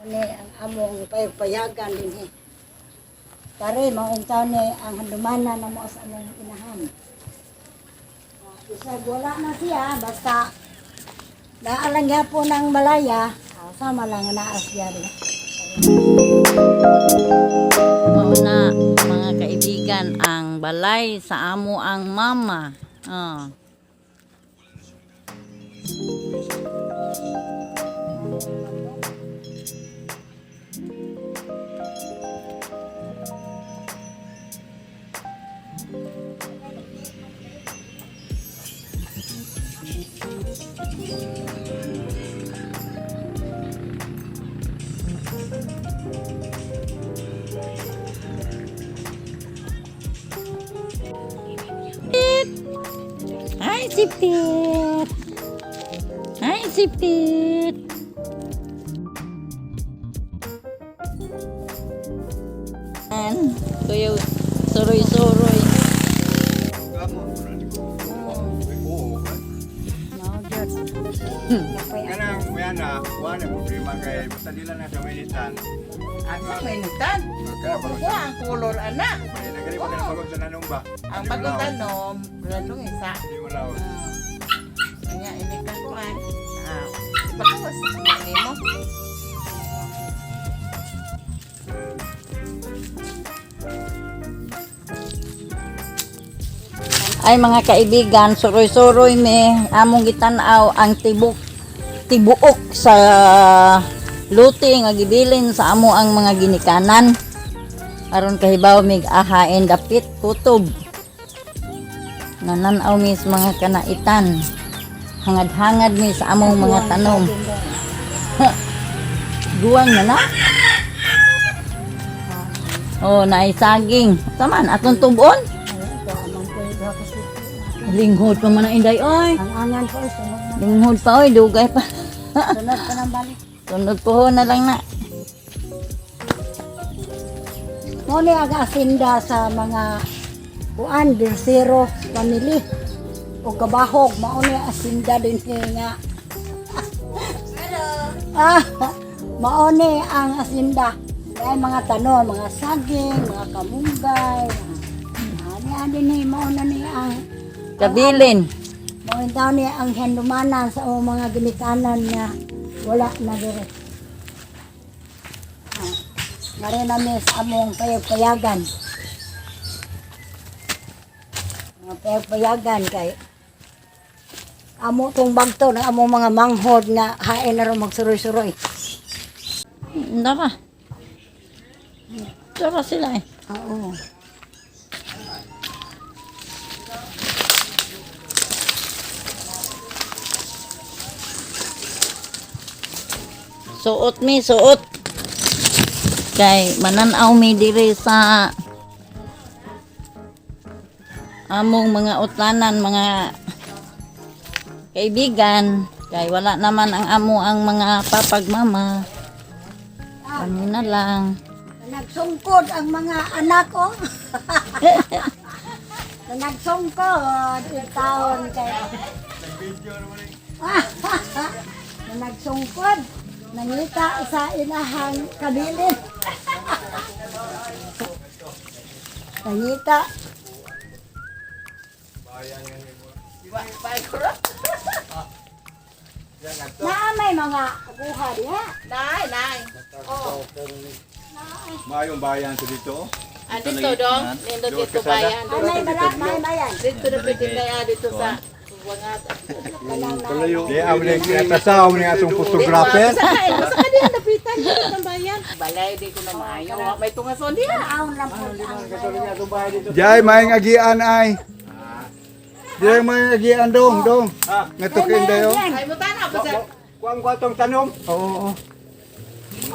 Ni ang among payagan din eh. Tari, mauntaw ni ang handumana na mo sa among inahan. Isa wala na siya, basta naalang po ng malaya, sama lang na siya rin. Mauna mga kaibigan ang balay sa amo ang mama. Hi, si Pit. Hi, si Pit. Kuya, suroy-suroy. Kanang mayana, wala problema kay basta nila na sa minitan. Asa mainitan? Kuha ang kolor anak. May nagari pa na pagod sa nanong ba? Ang pagkutanom, ranong isa. Hindi mo law. Kanya ini kakuan. Pagkawas ni mo. Ay mga kaibigan, suroy-suroy me among gitanaw ang tibuok sa luti nga gibilin sa amo ang mga ginikanan. Aron kahibaw mig ahain dapit kutob. Nananaw mi sa mga kanaitan. Hangad-hangad mi sa among mga tanom. Duwang na na. Oh, naisaging. Taman atong tubon. Linghod pa man ang inday, oy. Ang angan po, sunod na. Linghod pa, oy. Dugay pa. Sunod ka ng balik. Sunod po ho na lang na. Muna ang asinda sa mga kuan, dirsero, family. O kabahog, mauna asinda din nga. Mauna ang asinda. Kaya mga tanom, mga saging, mga kamunggay. Ano din mauna ni ang Kabilin. mga daw ni ang handumanan sa mga ginikanan niya. Wala na dire. Ngari namin sa among payagan. Mga payagan kay amo tong bagto ng among mga manghod nga hain na rin magsuroy-suroy. Naka. Tara sila eh. Oo. Suot mi, suot. Kay mananaw mi diri sa among mga utlanan, mga kaibigan. Kay wala naman ang amo ang mga papagmama. Kami na lang. Nagsungkod ang mga anak ko. Nagsungkod yung taon kay nagsungkod. Nangita sa inahang kabilin. Nangita. May mga buha diha. Nay. Mayong bayan sa dito. Dito dong, nindot dito bayan. May bayan. Dito na pwede na dito sa Wangat. Kalayo. Di amli katasaw ni atong photographer. Sa kanila napitan dito ng bayan. Balay di ko na maayo. May tungason diha. Aon lang po. Jay maing agian ay. Jay maing agian dong. Ngatukin dayo. Ay mo tanaw pa sa Kuang kwatong tanom. Oo.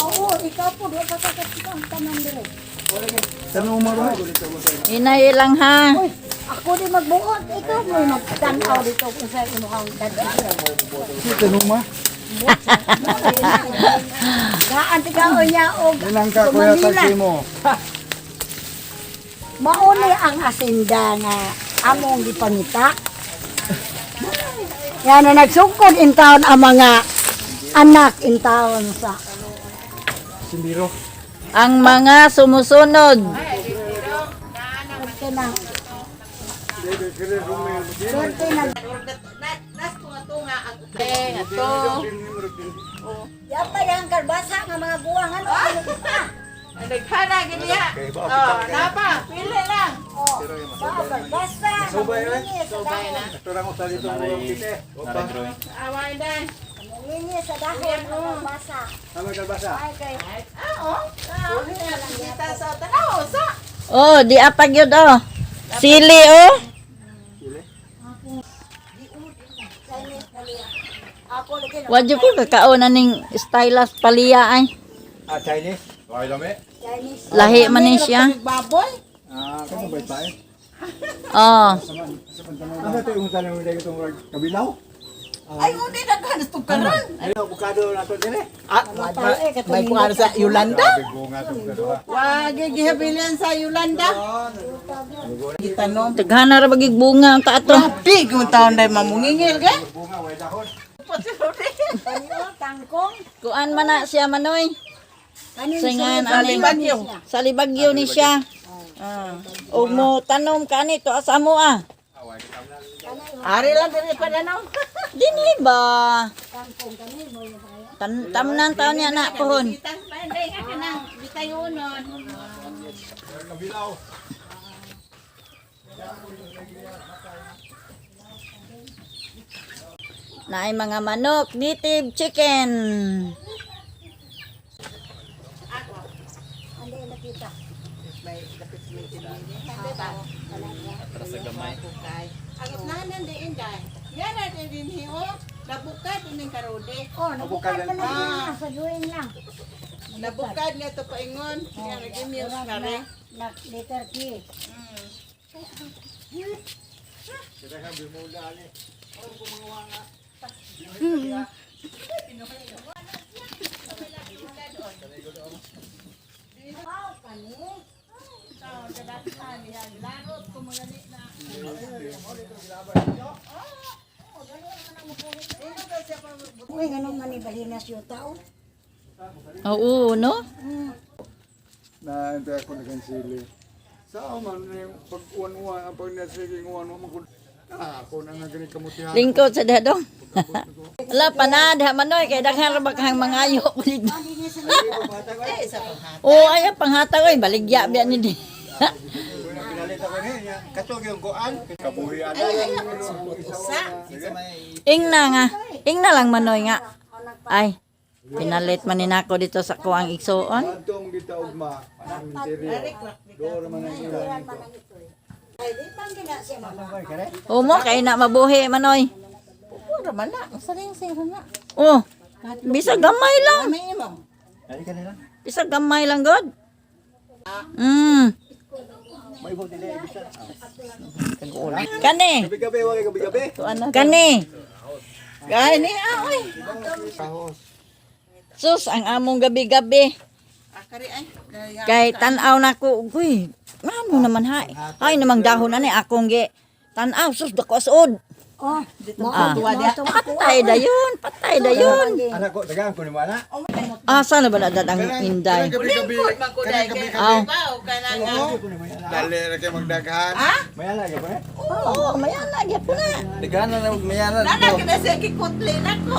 Oo, ikaw po do ka ang tanan dire. Tanom mo ro. Inay lang ha. Uy, ako di magbuot. Ito mo magtanaw dito kung sa imuhang dadaan. Tanom mo. Gaan tigaon niya og Ilang ka kuya tagsi mo. mauni ang asinda nga among gipangita. Yan na nagsugkod in town ang mga anak in town sa Sindiro. Ang mga sumusunod. Swerte na. Swerte na. Nas tunga-tunga ang ato. Yapa yung kalbasa nga mga buwang ano. Nagkana ganiya. Oh, napa, pili lang. Oh, bao kalbasa. Subay na. Subay na. Ito lang ko sa dito mo kite. Opa. Away dan. Linis sa dahon ng kalbasa. Tama kalbasa. Ay kay. Kita sa tanaw sa. Oh, di apag yun oh. Sili oh. Chinese paliya. Ako lagi na. Wadyo ko kakaon ning stylas palia ay. Ah, Chinese. Okay lami. Chinese. Lahi man ni siya. Baboy. Ah, kamo ba tayo? Oh. Ano to yung tanong mo dito itong kabilaw? Ay, hindi na ka tukaran. Ano bukado na to dire? May kuha sa Yolanda. Bunga to kaduha. Wag gihibilian sa Yolanda. Gitanong. Taghana ra bagig bunga ang kaato. Big yung taon na mamungingil ka. Bunga way dahon. Ano tangkong? Kuan man na siya manoy. Kanin Singan sa ani Libagyo. sa libagyo ni siya. Og mo tanom kani to asa mo ah. Ari lang diri pa na. Dinhi ba? tangkong kanin mo yung kaya. Tamnan taon niya na pohon. Bitas pa hindi ka kanang bitayunon. Kabilaw. Naay mga manok, native chicken. Ano yung nakita? Agad na nandiin dai. Yan natin din hiyo. Nabukad din karode. Oh, nabukad pa na Ah. sa duwing lang. Nabukad nga to paingon. Yan lagi milk na rin. Na letter K. Wow, kani. Uy, ganun man ibalinas yung tao. Oo, no? Na ito ako nagan sili. Sa man yung pag-uwan-uwan, pag nasiging uwan-uwan mo ako na nga ganit kamutihan. Lingkod sa dadong. Ala panad ha manoy kay daghan ra ba kang mangayo. Oh, ay panghatag oy baligya biya ni di. Pinalit ako niya. Katog yung kuan. Kabuhian. Ingna nga. Ingna lang manoy nga. Ay, pinalit man ni nako dito sa kuang igsuon. Atong gitaugma. Ang interior. Doon man ang ilan ito. Ay, di pang gina siya mga. Umo kay na mabuhi manoy. Puro man na. Saring-sing na. Oh. Bisa gamay lang. May imo. Ay kanila. Bisa gamay lang god. Mm. May ibot nila ibisa. Kani. Gabi-gabi, wag gabi-gabi. Kani. Gani oy. Kahos. Sus ang among gabi-gabi. Akari ay. Kay tan-aw nako, uy. Ano naman ha? Ay namang dahon ani akong gi. Tan-aw sus dako asod. Oh, Ah. mo Patay dayon, patay dayon. Anak ko, dagang ko ni mana. Asa na ba nadad ang inday? Gabi-gabi. Makuday kay Aw. ba o kanang Dali ra kay magdaghan. May ala gyud pa. Oo, may ana gyud po na. Daghan na mayana. Nana kita sa kikutli nako.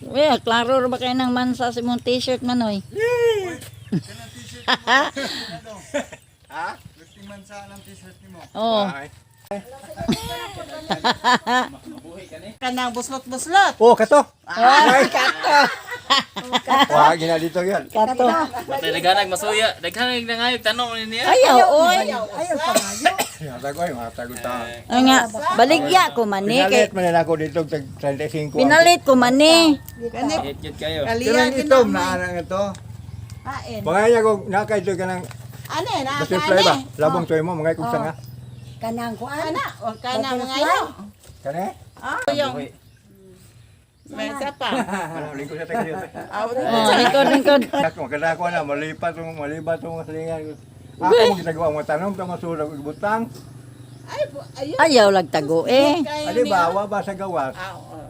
Well, klaro ra ba kay nang mansa sa imong t-shirt manoy? Ha? Gusto man sa ng t-shirt nimo. Oh. Kanang buslot-buslot. Oh, kato. Ay, kato. Wa gina dito yan. Kato. Patay naghanag masuya. Daghanag na ngayon tanong niya. Ayaw, oy. Yata ko, mata ko ta. Ay nga, baligya ko mani kay Pinalit man ako dito tag 35. pinalit ko mani. Kani Hit kayo. kaliya Kanang ito, naarang ito. Hain. Bangaya ko nakaito ka ng Ano na butterfly ba? Labong toy mo, mga kung nga. kanang kuan. Ana o kanang ngayo. Kani? Yung may isa pa. Ano, lingkod sa tagiyo. Oh, lingkod. Ako, kada ko na, malipat yung halingan. Ako mo ginagawa mo tanong, tama sulag butang. Ay, ayun. Ayaw lag tago eh. Adi ba, awa ba sa gawas?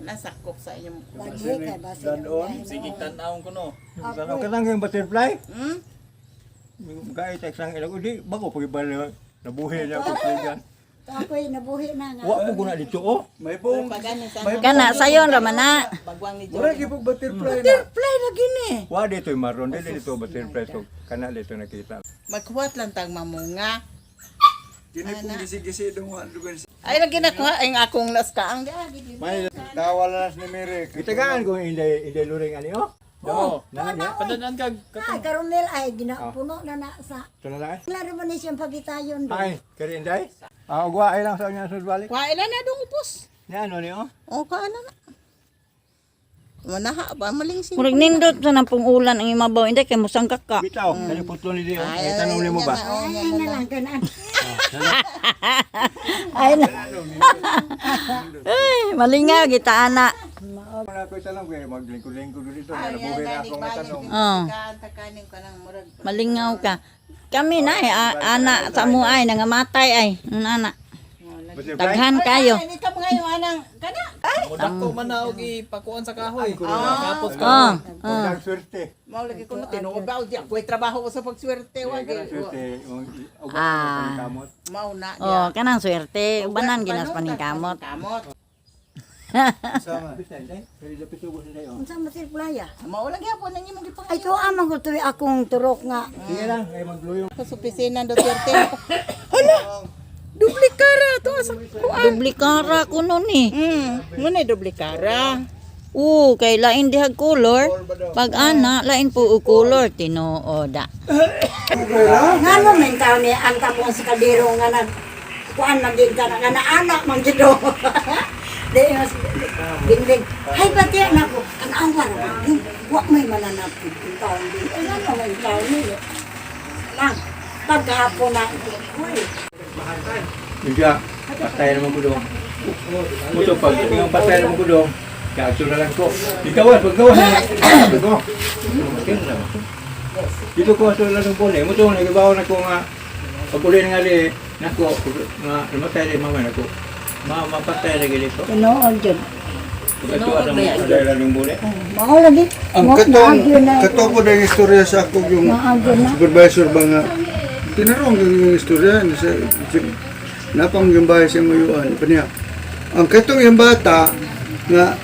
nasakop sa inyong Lagi kay base. Danon. Sige, tanawon ko no. Ano ka lang yung butterfly? Hmm? Gaya text lang ilang udi bago pagibal nabuhi niya ko yan. Ako'y nabuhi na nga. Wa po guna dito oh. May pong Pagani sa Kana sayon raman na. bagwang ni Mura Joy. gipog butterfly na. Butterfly na gini. Wa dito yung maroon dito butterfly to. Kana dito nakita. Magkuwat lang tag mamunga. Kini pong gisi-gisi dong wa dugan. Ay lagi nakuha ang akong naskaang di. May tawalas ni Mary. Kitagaan ko hindi luring ani oh. Oo. Nana niya. Padanan kag Ay, karumil ay ginapuno na na sa. Tunala. Klaro mo ni siyang pagitayon doon. Ay, kari inday. Ah, ugwa ay lang sa nya sud balik. Wa ila na dong upos. Ni ano ni oh. O kaano na. Manaha ba maling sin. Murag nindot sa nampong ulan ang imabaw hindi kay musangkak ka. Bitaw, kani putlo ni Dio. Ay tanong nimo ba? Ay, na lang kanaan. Ay na. Ay, malingaw kita ana. Wala ko tanong kay maglingkod-lingkod dito na nabuhi na ako nga tanong. Oh. Takanin ko ng murag. Malingaw ka. Kami na ana sa mo ay nangamatay ay. Ana. Butterfly. Daghan kayo. Ay, ka mga yung anang kana. Ay, Mudako man na og ipakuan sa kahoy. Kapos ka. Oh. Pagdag swerte. mao lagi ko no tinuod ba di ako trabaho ko sa pagswerte wa Pagdag swerte. Ah. Kamot. mao na Oh, kanang swerte. Ubanan ginas paningkamot. Kamot. Sama. Kaya dapat sugo sa dayo. Unsa masil playa? Mao lagi po nang imong gipang. Ay to amang ko tuwi akong turok nga. Sige lang, kay magluyo. Sa opisina Duterte. Hala. Duplikara to sa kuan. Dublikara ko nun eh. Ngunay duplikara. Kay lain dihag color. Pag ana, lain po o color. Tinooda. Nga no men taon ni ang tapong sa kadiro nga nag kuan maging ka nga na anak man gido. Di mas bingbing. Hay pati na ko ang angwar man. Wa may mananap yung taon din. Ay ano man taon ni. Lang paghapon na. Uy. Juga, patay naman ko doon. Muto pag yung patay naman ko doon, kaso na lang ko. Ikaw, pagkawas na. Sabi ko. Dito ko aso lang po ni. Muto nagibaw na ko nga. Paguli nga li, nako, nga namatay rin mama nako. Mapatay lagi dito. Tinood jud. Ito ang patay lang yung buli. Mao lagi. Ang kato ko na yung istorya sa ako yung supervisor ba nga. Tinarong yung istorya napang yung bahay sa mayuan pa niya. Ang katong yung bata nga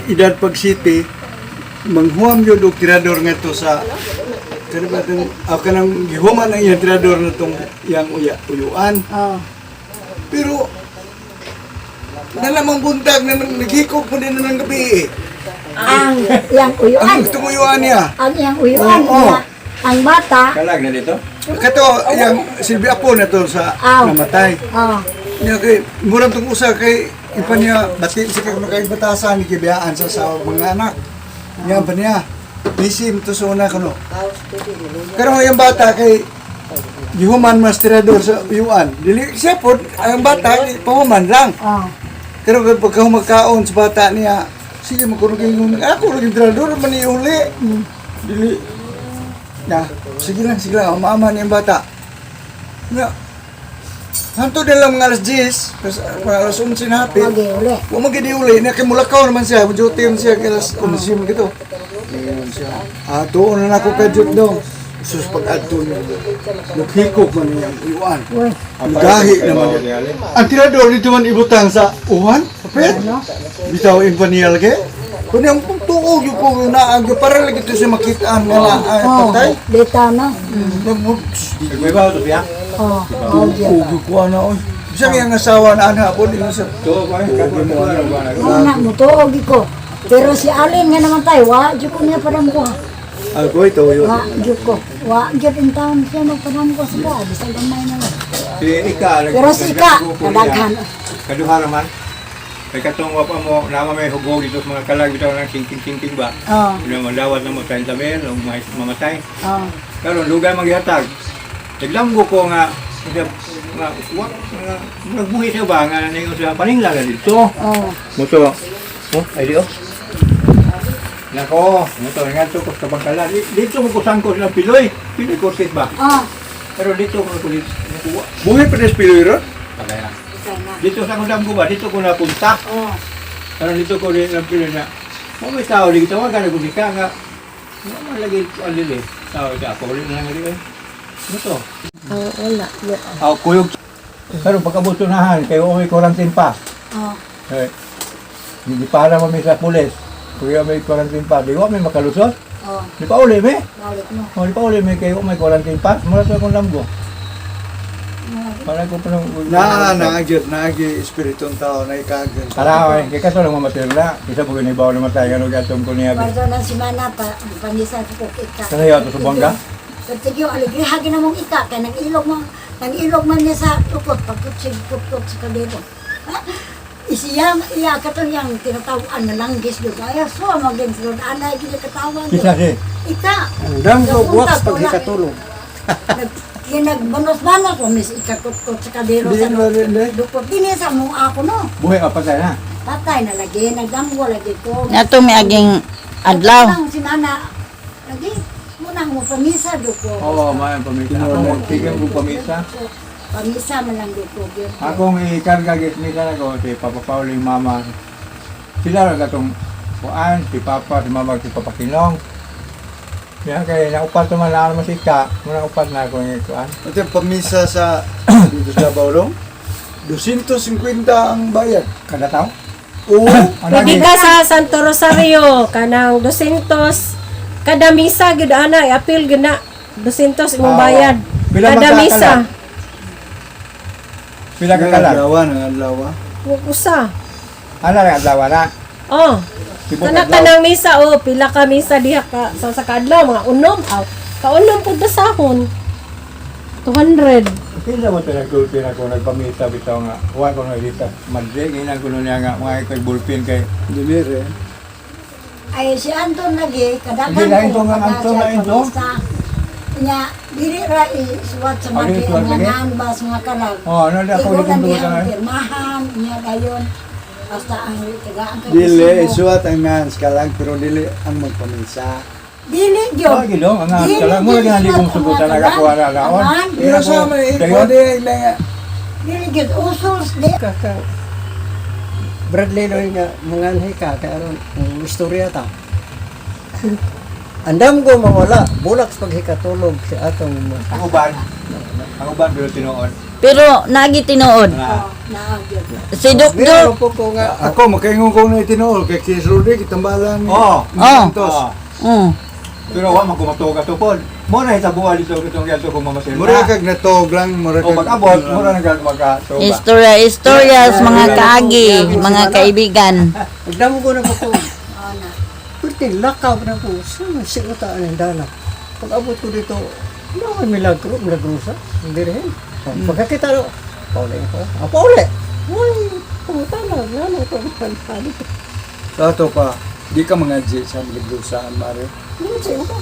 edad pag city manghuam yun og tirador nga to sa kanibatang kanang gihuman ang yung tirador na tong yang uyuan. Oh. Pero nalamang buntag na naghikog po din na ng gabi eh. Ang yang uyuan. Ang gusto mo uyuan niya. Ang yang uyuan niya. Ang bata. Kalag na dito? Kato, yung silbi apo na to sa namatay. Oh. Niya kay, murang itong usa kay ipa niya, batin siya kay makaibatasan, ikibiyaan sa mga anak. Yan pa niya. Isim to sa una kano. Pero yung bata kay gihuman mas tirador sa uyuan. Dili siya po, ang bata, pahuman lang. Oh. Pero pagka humagkaon sa bata niya, sige makunugin ako, naging tirador, maniuli. Dili, na, sige lang, umaaman yung bata. Na, hanto din lang mga alas 10, mga alas 11 na hapit. Lagi uli. Huwag magidi-uli, nakimulakaw naman siya, duty man siya, kaya alas 11 man gito. Doon na ako kay Jut daw. Sus pag-adto niya. Naghikog man niyang iwan. Ang gahi naman. Ang tirador dito man ibutang sa uwan, kapit. Bitaw yung paniyal ke. Kung yung tuog yung kung naag, para lagi ito siya makitaan nga na patay. Dita na. May bawa ito biya? Oh. Tuog yung kuha na. Bisa nga asawa na anak po. Anak mo tuog ko. Pero si Alin nga naman tayo, wa jud ko niya padam ko. Ako ito yun. Wa jud ko. Wa jud in town siya magpadam ko sa ba, bisag gamay na lang. Si Ika. Pero si Ika, kadaghan. Kaduha naman. Kay katong wapa mo, nama may hugog dito sa mga kalag, bitaw ng singking-singking ba? Oh. Yung mandawat na mo tayo tabi, o mamatay. Oh. Karon lugay maghihatag. Naglamgo ko nga, nagbuhi siya ba, nga nangyong sa paningla na dito. Oh. Muto, ay di Nako, muto, nga ito ko sa bangkala. Dito mo kusang ko silang Piloy. Piloy Corset ba? Oh. Pero dito ko kulit. Buhay pa rin Piloy ron? Isa na. Dito sa kundam ko ba? Dito ko napunta. Oh. Karena dito ko rin ang pila na, may tao di kita wag ko di ka nga. Ano lagi alili. Tao ka ako rin lang ali. Ano to? Wala. Ako kuyog. Pero pagkabutunahan kayo may quarantine pa. Oh. Eh. Hindi para mo sa pulis. Kuya may quarantine pa. Di ko may makalusot. Oh. Di pa uli me. Balik mo. Oh, di pa uli me kayo may quarantine pa. Mula sa akong lamgo. Para ko pa nang naagi espiritong tao na ikagan. Kaya kaya kaso lang mamatir na. Isa po ginibaw na matay. Ano gatom ko niya. Bardo ng simana pa, ang panisa ko ika. Kaya yato sa bangga. Pagtigyo, aligri, hagi na mong ika, kaya nag-ilog man niya sa tukot, pagkutsig-kutkot sa kadero. Iya katong yang tinatawaan na langgis doon. Kaya so, mag-insulod, anay, ginakatawan doon. Kisa si. Ika. Ang damgo buwaks pag ikatulog. Nagbanos-banos mo, miss, ikakutkot sa kadero. Dukot, dinisa mo ako, no? Buhay ka patay na. Patay na lagi, nagdamgo lagi ko. Nato may aging adlaw. Ang simana, lagi, munang mo pamisa duko. Oo, may pamisa. Ako magtigil ko pamisa. Pamisa man lang duko. Akong ikarga misa na ko si Papa Paulo yung mama. Sila na katong kuan, si Papa, si Mama, si Papa Kinong. Kaya kaya naupat naman lang naman si Ka. Muna upat na ako yung kuan. Ito yung pamisa sa dito sa Baulong. 250 ang bayad. Kada tao? Oo. Pwede ka sa Santo Rosario, kanang 200, kada misa, gud ana, i-appeal gud na. 200 imong bayad. Pila Kada man ka misa. kalag? Pila ka kalag? Nangalawa. Usa. Ano lang adlaw na? Oh. Tibok Kana adlaw. kanang misa, oh, pila ka misa diha ka sa kadlaw, mga unom. Kaunom pud basahon. 200. Pila mo ito nagkulpin ako, nagpamisa bitaw nga. Huwag ko na dito. Madre, ginang ko niya nga, mga kay bulpin kay. Dimire. Ay si Anton lagi, kadagan Hindi, lain to nga, Anton, lain to. Nya, dili ra isuwat sa Ano mga isuwat lagi? nanbas mga kalag. Oh, ano na ako Ikaw di kong na duwa dihang na. pirmahan, niya dayon. Basta ang tagaan kay Dili, Gisimo. isuwat ang ngans ka lang, pero dili ang magpamisa. Dili Oh, gyud. gilong, ang Dili, kala mo lagi dili, hindi kong suwat sugutan mga na kakuha na kalag. laon. Aman, Pero sa may ikaw di lang. dili gyud usos di. Kaka. Bradley Loy nga mga anhay ka kay aron ang istorya ta. Andam ko mawala, bulak sa paghikatulog si atong Ang uban. Ang uban pero tinuon. Pero nagi tinuod. Na. Naagyud. Si Pero Dokdok, po ko nga Ako, makaingon ko na itinool, kay Kis Rudy, kitambalan. Oo. Santos. Pero wa man ko matuga tupod. Mo na hitabuha dito kitong gato ko mamasil. Mura kag natog lang, mura O pag-abot, mura na magkatuga. istorya mga kaagi, mga kaibigan. Nagdamo ko na po ko. Oh na. Pwede lakaw na po. Saan sinutaan ang dala? Pag abot ko dito, ano milagrosa? Hindi rin. Pagkakita ko, Paule ko. Paule! Uy, pumunta na. Ano ito? Sato pa, di ka mga G sa liglusaan, Mare. Ano siya ko?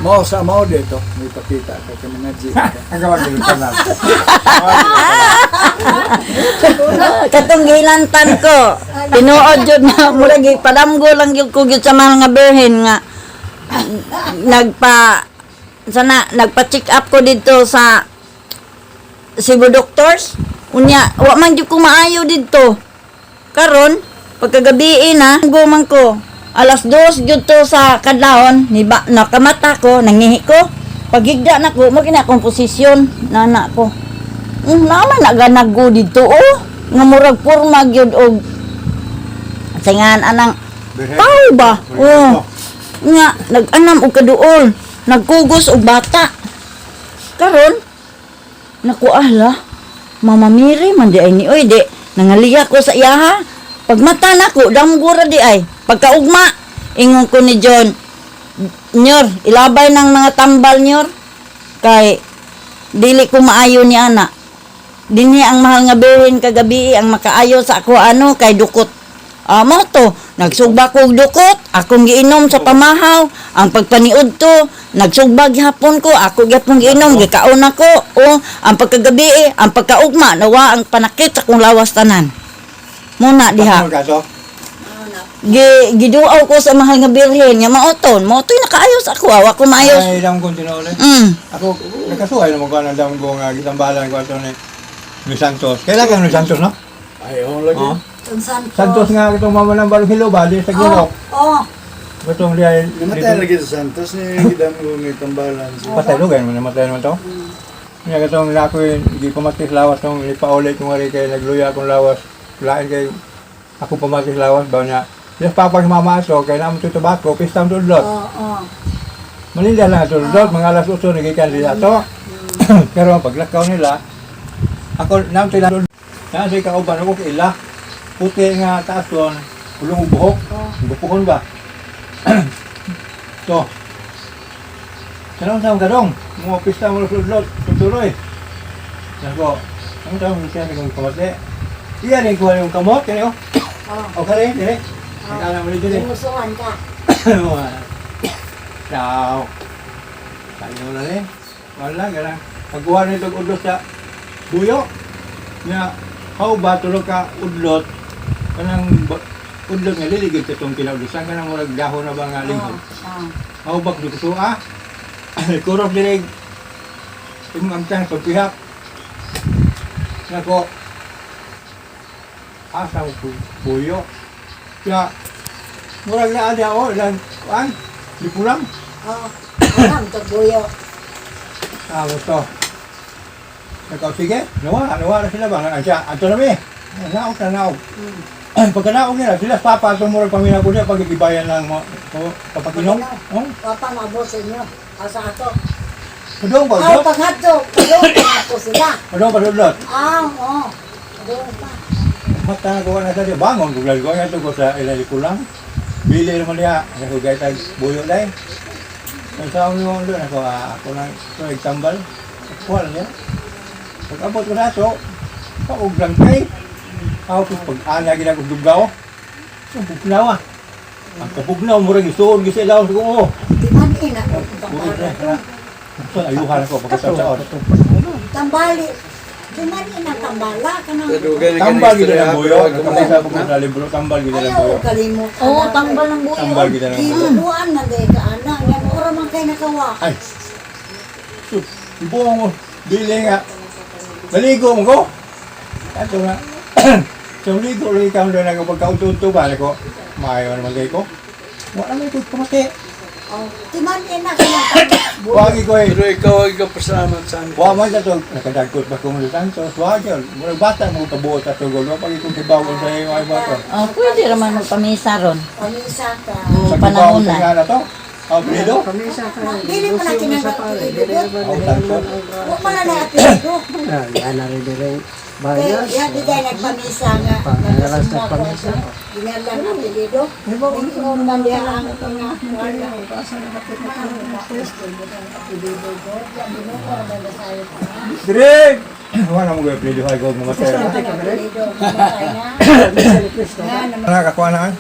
Mao sa mao dito, may pakita ka mga G. Ang gawag dito na. Katong gilantan ko. Tinuod jud na murag padamgo lang gyud ko gyud sa mga berhen nga nagpa-check up ko dito sa Cebu Doctors. Unya, wa man gyud ko maayo dito. Karon pagkagabi na, guman ko. Alas 2 gyud to sa kadlawon, nakamata ko, nangihi ko. Paghigda na ko, magina akong posisyon nana ko. Naman naganag dito oh. Nga murag porma gyud og singan anang tao ba? Oh. Nga nag-anam og kaduol, nagkugos og bata. Karon nakuala, Mama Miri man di ay ni oy di nangaliya ko sa iyaha. Pagmata nako damgura di ay. Pagkaugma ingon ko ni John, Nyor, ilabay ng mga tambal Nyor kay dili ko maayo ni ana. Dinhi ang mahal nga berhen kagabi ang makaayo sa ako ano kay dukot. Mo to, nagsugba ko og dukot, akong giinom sa pamahaw. Ang pagpaniud to, nagsugba gihapon ko, ako gyapon giinom, gikaon ako. O, ang pagkagabi, ang pagkaugma, nawa ang panakit sa kong lawas tanan. Muna diha. Giduaw ko sa mahal nga berhen, nga maoton, motoy nakaayos ako, awa ko maayos. Ay, dam kong tinuulit. Ako, nakasuhay naman ko ng dam ko nga gitambalan ko ato ni Luis Santos. Kailan kang Luis Santos, no? Ay, lagi. Oo. Santos. Santos nga itong mama ng Balong Hilo ba, di sa Ginok. Oh. Itong diya, Namatay lagi sa Santos ni Hidam ko may tambalan. patay lugar mo, namatay naman to. Kaya itong lako yun, hindi pamatis lawas nung ipaulit yung wari kay nagluya akong lawas. Lain kay ako pamatis lawas ba niya. Yes, papag mamaso, kaya naman ito tabako, pistang tudlot. Oo. Malinda lang tudlot, mga alas 8 nagikan nila to. Pero paglakaw nila, ako naman sila tudlot. Nasa kauban ako kay ila. Puti nga taas doon, ulong buhok. Bupukon ba? So, kanang sa gadong, mga pista mo tudlot, tutuloy. Nako, ang tawag siya ng kamate. Iya rin kuha yung kamot, kaya o kare, dire. Nagkala mo rin dire. Sinusuan ka. Ciao. Sayo na rin. Wala, ganang. Pagkuha nito udlot sa buyo. Nga, how ba tulog ka udlot? Kanang udlot nga liligid sa itong kinaudusan. Kanang murag dahon na ba nga lingkod? How ba kusuha? Kurog dirig. Imang tiyang pagpihak. Nako, asa mo buyo. Kaya, murag na ada o, ilang, di pulang. Oh. Alam to buyo. Tama to. Ikaw, sige, nawa na sila ba? Anto na mi. Naog. Pagkanaog nila, sila papa, itong murag paminaw ko niya, pag-ibayan ng papakinom. Papa mabot sa inyo. Asa ato. Padong pa, Ah, pangatlo. Pangatlo sila. padong pa, dudlot. Oo. Doon pa. Mata na ko na tayo, bangon, guglal ko nga ito ko sa ilali ko lang. Bili naman niya, nakugay tayo buyo dahil. Ang taong naman doon, ako lang, ito nagtambal. Kuha lang niya. Pag-abot ko na ito, pauglang tayo. Ako pag-ana ginagog duglaw. Ang pugnaw ah. Ang kapugnaw, murang isuon, gisa ilaw ko, oo. Di man ina. So, ayuhan ako pagkataon. Tambali. Di man ina tambala. Kanang. Tambal gila ng buyo. Kapag sa akong sa libro, tambal gila ng buyo. Ayaw kalimot. Oo, tambal ng buyo. Tambal gila ng buyo. Kinuduan na de ka ana. Yan ora man kay nakawa. Ay! So, ibuong mo, bili nga. Naligo mo ko. Ito nga. So, ligo rin ikaw doon ang pagkaunto-unto ba? Ako, maayaw naman kayo ko. Wala may ikot pamati. Oh, di man ina kanang. Wagi ko eh. Pero ikaw ay kapasalamat sa amin. Wa man ito, nakadagkot ba kung Santos, wag yun. Murag bata mo kabuot at tugol, pag ikong tibawon sa iyo ay bato. Oh, pwede naman magpamisa ron. Pamisa ka. Sa Sa panahon tibawon sa na. nga na to, apelido? Dili mo na kinagapilido. O, Santos. Huwag mo na na-apilido. Yan na rin dire. Kaya Bayas. yan di tayo nagpamisa nga. Pangalalas Nagpamisa. nagpamisa. Dinalan ang apelido. Ingon man diya ang mga wala. Direk! Wala mo gawin apelido, ay gawin mo matay. Apelido. Mamatay na. Nakakuha na